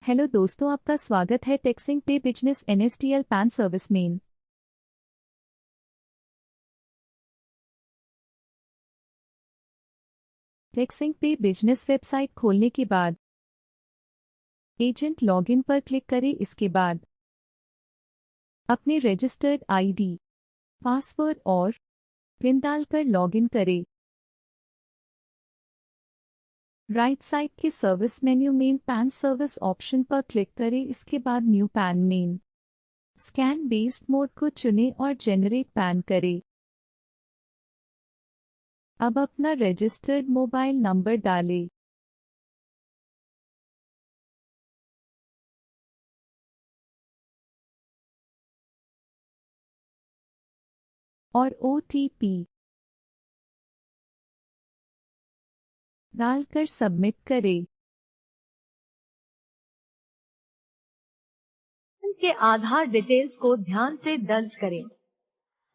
Hello दोस्तों, आपका स्वागत है टेक्सिंग पे बिजनेस NSTL पैन सर्विस में। टेक्सिंग पे बिजनेस वेबसाइट खोलने के बाद एजेंट लॉगिन पर क्लिक करें। इसके बाद अपने रजिस्टर्ड ID, पासवर्ड और पिन डालकर लॉगिन करें। राइट साइड के सर्विस मेन्यू में पैन सर्विस ऑप्शन पर क्लिक करें। इसके बाद न्यू पैन में स्कैन बेस्ड मोड को चुनें और जनरेट पैन करें। अब अपना रजिस्टर्ड मोबाइल नंबर डालें। और OTP डालकर सबमिट करें। के आधार डिटेल्स को ध्यान से दर्ज करें।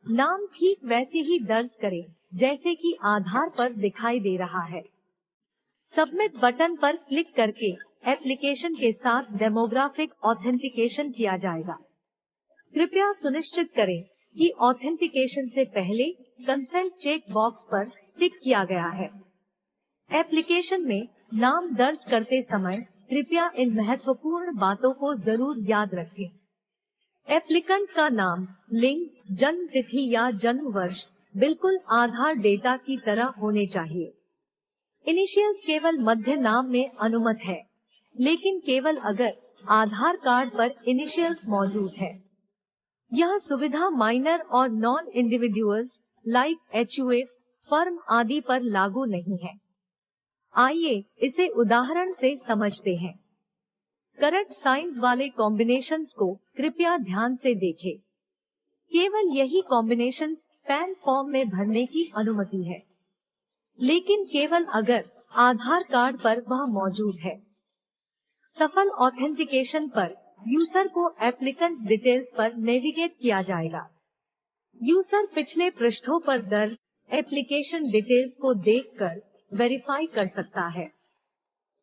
नाम ठीक वैसे ही दर्ज करें जैसे कि आधार पर दिखाई दे रहा है। सबमिट बटन पर क्लिक करके एप्लीकेशन के साथ डेमोग्राफिक ऑथेंटिकेशन किया जाएगा। कृपया सुनिश्चित करें कि ऑथेंटिकेशन से पहले कंसेंट चेक बॉक्स पर टिक किया गया है। एप्लीकेशन में नाम दर्ज करते समय कृपया इन महत्वपूर्ण बातों को जरूर याद रखें। एप्लीकेंट का नाम, लिंग, जन्म तिथि या जन्म वर्ष बिल्कुल आधार डेटा की तरह होने चाहिए। इनिशियल्स केवल मध्य नाम में अनुमत है, लेकिन केवल अगर आधार कार्ड पर इनिशियल्स मौजूद है। यह सुविधा माइनर और non individuals like HUF, firm आदि पर लागू नहीं है। आइए इसे उदाहरण से समझते हैं। करेक्ट साइंस वाले कॉम्बिनेशंस को कृपया ध्यान से देखें। केवल यही कॉम्बिनेशंस पैन फॉर्म में भरने की अनुमति है, लेकिन केवल अगर आधार कार्ड पर वह मौजूद है। सफल ऑथेंटिकेशन पर यूजर को एप्लीकेंट डिटेल्स पर नेविगेट किया जाएगा। यूजर पिछले पृष्ठों पर दर्ज एप्लीकेशन डिटेल्स को देखकर वेरीफाई कर सकता है।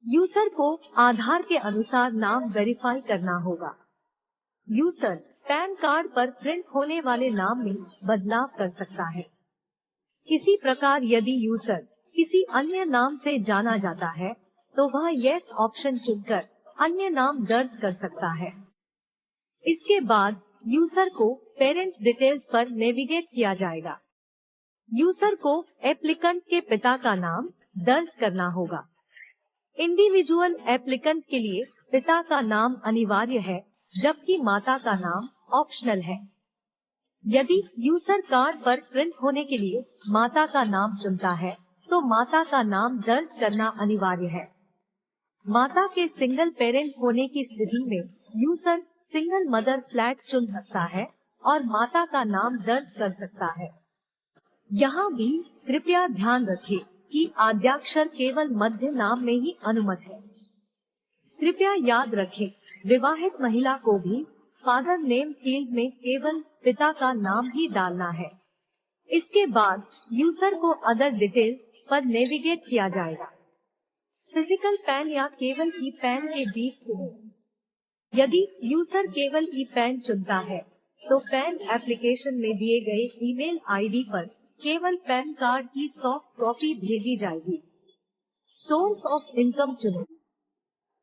यूजर को आधार के अनुसार नाम वेरीफाई करना होगा। यूजर पैन कार्ड पर प्रिंट होने वाले नाम में बदलाव कर सकता है। इसी प्रकार यदि यूजर किसी अन्य नाम से जाना जाता है, तो वह यस ऑप्शन चुनकर अन्य नाम दर्ज कर सकता है। इसके बाद यूजर को पेरेंट डिटेल्स पर नेविगेट किया जाएगा। यूजर को एप्लीकेंट के पिता का नाम दर्ज करना होगा। इंडिविजुअल एप्लीकेंट के लिए पिता का नाम अनिवार्य है, जबकि माता का नाम ऑप्शनल है। यदि यूजर कार्ड पर प्रिंट होने के लिए माता का नाम चुनता है, तो माता का नाम दर्ज करना अनिवार्य है। माता के सिंगल पेरेंट होने की स्थिति में यूजर सिंगल मदर फ्लैट चुन सकता है और माता का नाम दर्ज कर सकता है। यहाँ भी कृपया ध्यान रखें कि आद्याक्षर केवल मध्य नाम में ही अनुमत है। कृपया याद रखें, विवाहित महिला को भी फादर नेम फील्ड में केवल पिता का नाम ही डालना है। इसके बाद यूजर को अदर डिटेल्स पर नेविगेट किया जाएगा। फिजिकल पैन या केवल ई पैन के बीच चुनें। यदि यूजर केवल ई पैन चुनता है, तो पैन एप्लीकेशन में दिए गए ईमेल ID पर केवल पैन कार्ड की सॉफ्ट कॉपी भेजी जाएगी। सोर्स ऑफ इनकम चुनें।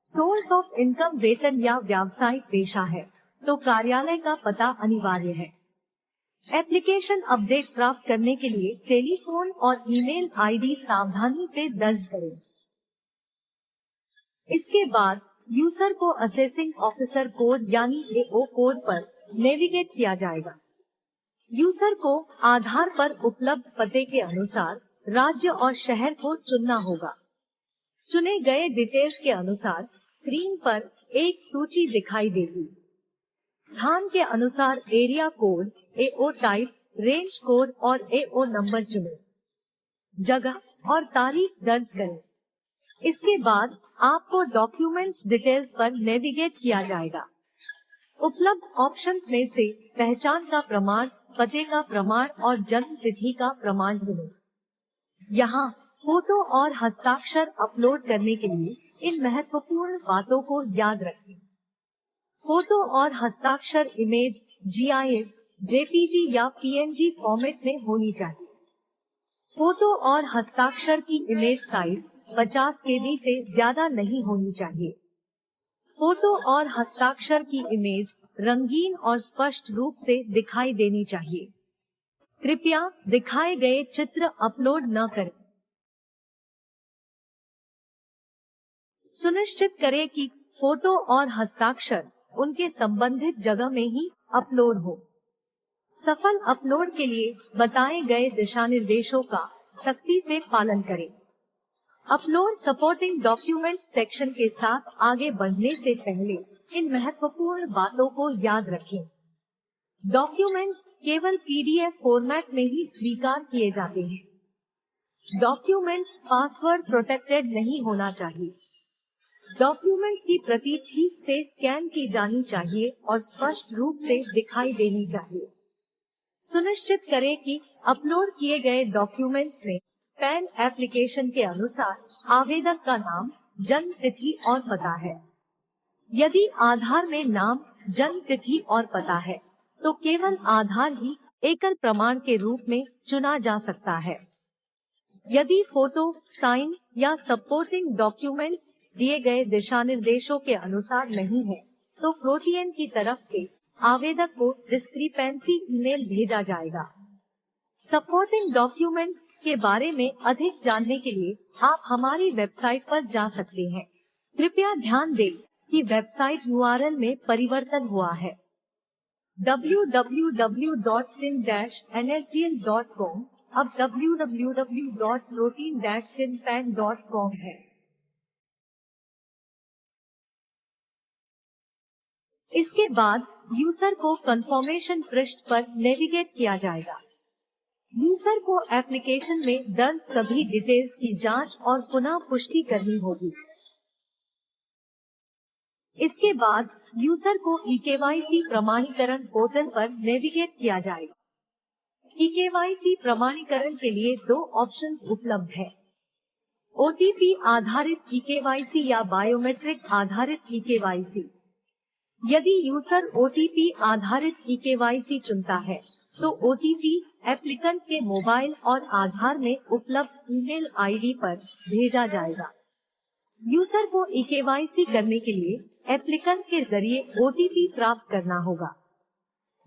सोर्स ऑफ इनकम वेतन या व्यावसायिक पेशा है, तो कार्यालय का पता अनिवार्य है। एप्लीकेशन अपडेट प्राप्त करने के लिए टेलीफोन और ईमेल ID सावधानी से दर्ज करें। इसके बाद यूजर को असेसिंग ऑफिसर कोड यानी AO कोड पर नेविगेट किया जाएगा। यूजर को आधार पर उपलब्ध पते के अनुसार राज्य और शहर को चुनना होगा। चुने गए डिटेल्स के अनुसार स्क्रीन पर एक सूची दिखाई देगी। स्थान के अनुसार area code, AO type, range code और AO नंबर चुनें। जगह और तारीख दर्ज करें। इसके बाद आपको डॉक्यूमेंट्स डिटेल्स पर नेविगेट किया जाएगा। उपलब्ध ऑप्शंस में से पहचान का प्रमाण, पते का प्रमाण और जन्म तिथि का प्रमाण चुनें। यहाँ फोटो और हस्ताक्षर अपलोड करने के लिए इन महत्वपूर्ण बातों को याद रखें। फोटो और हस्ताक्षर इमेज GIF, JPG या PNG फॉर्मेट में होनी चाहिए। फोटो और हस्ताक्षर की इमेज साइज 50 KB से ज्यादा नहीं होनी चाहिए। फोटो और हस्ताक्षर की इमेज रंगीन और स्पष्ट रूप से दिखाई देनी चाहिए। कृपया दिखाए गए चित्र अपलोड न करें। सुनिश्चित करें कि फोटो और हस्ताक्षर उनके संबंधित जगह में ही अपलोड हो। सफल अपलोड के लिए बताए गए दिशानिर्देशों का सख्ती से पालन करें। अपलोड सपोर्टिंग डॉक्यूमेंट्स सेक्शन के साथ आगे बढ़ने से पहले इन महत्वपूर्ण बातों को याद रखें। डॉक्यूमेंट्स केवल PDF फॉर्मेट में ही स्वीकार किए जाते हैं। डॉक्यूमेंट पासवर्ड प्रोटेक्टेड नहीं होना चाहिए। डॉक्यूमेंट की प्रति ठीक से स्कैन की जानी चाहिए और स्पष्ट रूप से दिखाई देनी चाहिए। सुनिश्चित करें कि अपलोड किए गए डॉक्यूमेंट्स में पैन एप्लीकेशन के अनुसार आवेदक का नाम, जन्म तिथि और पता है। यदि आधार में नाम, जन्म तिथि और पता है, तो केवल आधार ही एकल प्रमाण के रूप में चुना जा सकता है। यदि फोटो, साइन या सपोर्टिंग डॉक्यूमेंट्स दिए गए दिशानिर्देशों के अनुसार नहीं है, तो प्रोटीएन की तरफ से आवेदक को डिस्क्रिपेंसी ईमेल भेजा जाएगा। सपोर्टिंग डॉक्यूमेंट्स के बारे में अधिक जानने के लिए आप हमारी वेबसाइट पर जा सकते हैं। कृपया ध्यान दें कि वेबसाइट URL में परिवर्तन हुआ है। www.tin-nsdl.com अब www.protein-tinpan.com है। इसके बाद यूजर को कंफर्मेशन पृष्ठ पर नेविगेट किया जाएगा। यूजर को एप्लीकेशन में दर्ज सभी डिटेल्स की जांच और पुनः पुष्टि करनी होगी। इसके बाद यूजर को eKYC प्रमाणीकरण पोर्टल पर नेविगेट किया जाएगा। eKYC प्रमाणीकरण के लिए 2 ऑप्शंस उपलब्ध है। OTP आधारित eKYC या बायोमेट्रिक आधारित eKYC। यदि यूजर OTP आधारित eKYC चुनता है, तो OTP एप्लीकेंट के मोबाइल और आधार में उपलब्ध ईमेल ID पर भेजा जाएगा। यूजर को eKYC करने के लिए एप्लीकेंट के जरिए OTP प्राप्त करना होगा।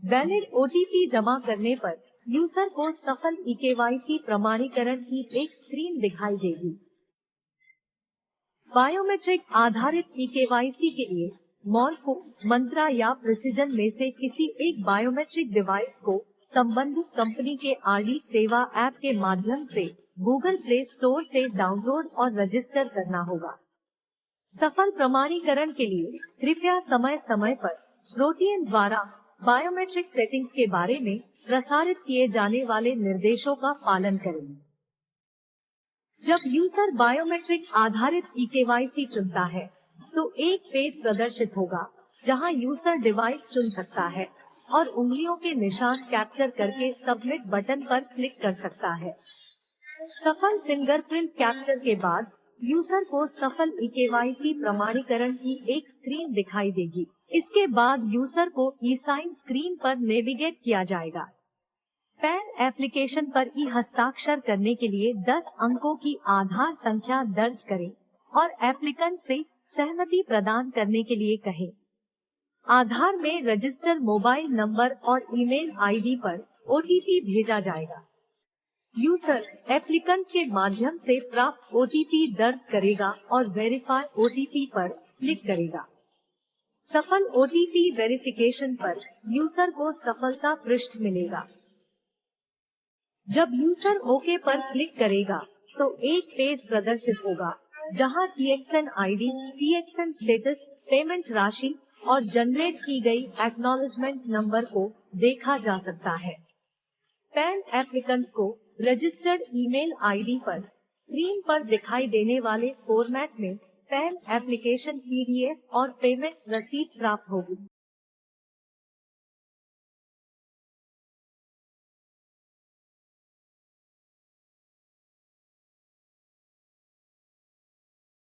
वैलिड OTP जमा करने पर यूजर को सफल eKYC प्रमाणीकरण की एक स्क्रीन दिखाई देगी। बायोमेट्रिक आधारित eKYC के लिए मॉर्फो, मंत्रा या प्रिसिजन में से किसी एक बायोमेट्रिक डिवाइस को संबंधित कंपनी के RD सेवा ऐप के माध्यम से गूगल प्ले स्टोर से डाउनलोड और रजिस्टर करना होगा। सफल प्रमाणीकरण के लिए कृपया समय समय पर प्रोटीएन द्वारा बायोमेट्रिक सेटिंग्स के बारे में प्रसारित किए जाने वाले निर्देशों का पालन करें। जब यूजर बायोमेट्रिक आधारित eKYC चुनता है, तो एक पेज प्रदर्शित होगा जहां यूजर डिवाइस चुन सकता है और उंगलियों के निशान कैप्चर करके सबमिट बटन पर क्लिक कर सकता है। सफल फिंगरप्रिंट कैप्चर के बाद यूजर को सफल eKYC प्रमाणीकरण की एक स्क्रीन दिखाई देगी। इसके बाद यूजर को e-साइन स्क्रीन पर नेविगेट किया जाएगा। पैन एप्लीकेशन पर हस्ताक्षर करने के लिए 10 अंकों की आधार संख्या दर्ज करें और एप्लीकेंट से सहमति प्रदान करने के लिए कहें। आधार में रजिस्टर मोबाइल नंबर और ईमेल ID पर OTP भेजा जाएगा। यूजर एप्लीकेंट के माध्यम से प्राप्त OTP दर्ज करेगा और वेरीफाई OTP पर क्लिक करेगा। सफल OTP वेरिफिकेशन पर यूजर को सफलता पृष्ठ मिलेगा। जब यूजर ओके पर क्लिक करेगा, तो एक पेज प्रदर्शित होगा जहां TXN ID, TXN status, payment राशि और जनरेट की गई एक्नॉलेजमेंट नंबर को देखा जा सकता है। पैन एप्लीकेंट को रजिस्टर्ड ईमेल ID पर स्क्रीन पर दिखाई देने वाले फॉर्मेट में पैन एप्लीकेशन PDF और पेमेंट रसीद प्राप्त होगी।